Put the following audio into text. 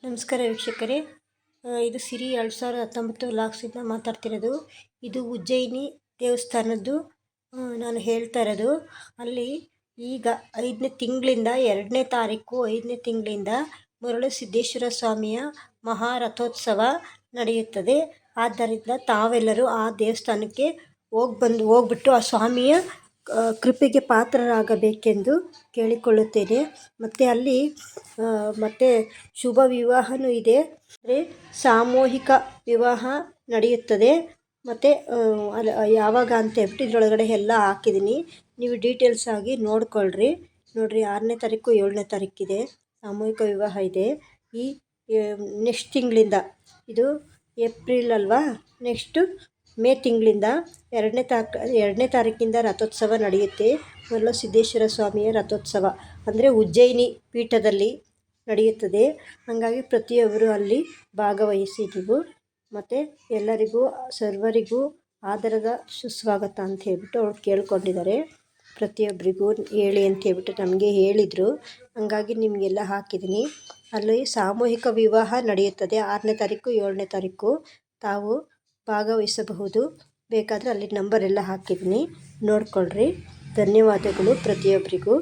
ನಮಸ್ಕಾರ ವೀಕ್ಷಕರೇ, ಇದು ಸಿರಿ 2019 ವ್ಲಾಗ್ಸಿಂದ ಮಾತಾಡ್ತಿರೋದು. ಇದು ಉಜ್ಜಯಿನಿ ದೇವಸ್ಥಾನದ್ದು ನಾನು ಹೇಳ್ತಾ ಇರೋದು. ಅಲ್ಲಿ ಈಗ 5ನೇ ತಿಂಗಳಿಂದ 2ನೇ ತಾರೀಕು 5ನೇ ತಿಂಗಳಿಂದ ಮರಳು ಸಿದ್ದೇಶ್ವರ ಸ್ವಾಮಿಯ ಮಹಾರಥೋತ್ಸವ ನಡೆಯುತ್ತದೆ. ಆದ್ದರಿಂದ ತಾವೆಲ್ಲರೂ ಆ ದೇವಸ್ಥಾನಕ್ಕೆ ಹೋಗ್ಬಿಟ್ಟು ಆ ಸ್ವಾಮಿಯ ಕೃಪೆಗೆ ಪಾತ್ರರಾಗಬೇಕೆಂದು ಕೇಳಿಕೊಳ್ಳುತ್ತೇನೆ. ಮತ್ತು ಅಲ್ಲಿ ಮತ್ತು ಶುಭ ವಿವಾಹವೂ ಇದೆ, ಅಂದರೆ ಸಾಮೂಹಿಕ ವಿವಾಹ ನಡೆಯುತ್ತದೆ. ಮತ್ತು ಯಾವಾಗ ಅಂತ ಹೇಳ್ಬಿಟ್ಟು ಇದರೊಳಗಡೆ ಎಲ್ಲ ಹಾಕಿದ್ದೀನಿ, ನೀವು ಡೀಟೇಲ್ಸ್ ಆಗಿ ನೋಡ್ಕೊಳ್ರಿ. ನೋಡಿರಿ, 6ನೇ ತಾರೀಕು 7ನೇ ತಾರೀಕಿದೆ ಸಾಮೂಹಿಕ ವಿವಾಹ ಇದೆ. ಈ ನೆಕ್ಸ್ಟ್ ತಿಂಗಳಿಂದ, ಇದು ಏಪ್ರಿಲ್ ಅಲ್ವಾ, ನೆಕ್ಸ್ಟು ಮೇ ತಿಂಗಳಿಂದ 2ನೇ ತಾರೀಕಿಂದ ರಥೋತ್ಸವ ನಡೆಯುತ್ತೆ. ಮರಳು ಸಿದ್ದೇಶ್ವರ ಸ್ವಾಮಿಯ ರಥೋತ್ಸವ ಅಂದರೆ ಉಜ್ಜಯಿನಿ ಪೀಠದಲ್ಲಿ ನಡೆಯುತ್ತದೆ. ಹಾಗಾಗಿ ಪ್ರತಿಯೊಬ್ಬರು ಅಲ್ಲಿ ಭಾಗವಹಿಸಿ ನೀವು. ಮತ್ತು ಎಲ್ಲರಿಗೂ ಸರ್ವರಿಗೂ ಆದರದ ಸುಸ್ವಾಗತ ಅಂತ ಹೇಳ್ಬಿಟ್ಟು ಅವ್ರು ಕೇಳ್ಕೊಂಡಿದ್ದಾರೆ. ಪ್ರತಿಯೊಬ್ಬರಿಗೂ ಹೇಳಿ ಅಂತ ಹೇಳ್ಬಿಟ್ಟು ನಮಗೆ ಹೇಳಿದರು. ಹಾಗಾಗಿ ನಿಮಗೆಲ್ಲ ಹಾಕಿದ್ದೀನಿ. ಅಲ್ಲಿ ಸಾಮೂಹಿಕ ವಿವಾಹ ನಡೆಯುತ್ತದೆ 6ನೇ ತಾರೀಕು 7ನೇ ತಾರೀಕು. ತಾವು ಭಾಗವಹಿಸಬಹುದು. ಬೇಕಾದರೆ ಅಲ್ಲಿ ನಂಬರ್ ಎಲ್ಲ ಹಾಕಿದ್ದೀನಿ, ನೋಡ್ಕೊಳ್ರಿ. ಧನ್ಯವಾದಗಳು ಪ್ರತಿಯೊಬ್ಬರಿಗೂ.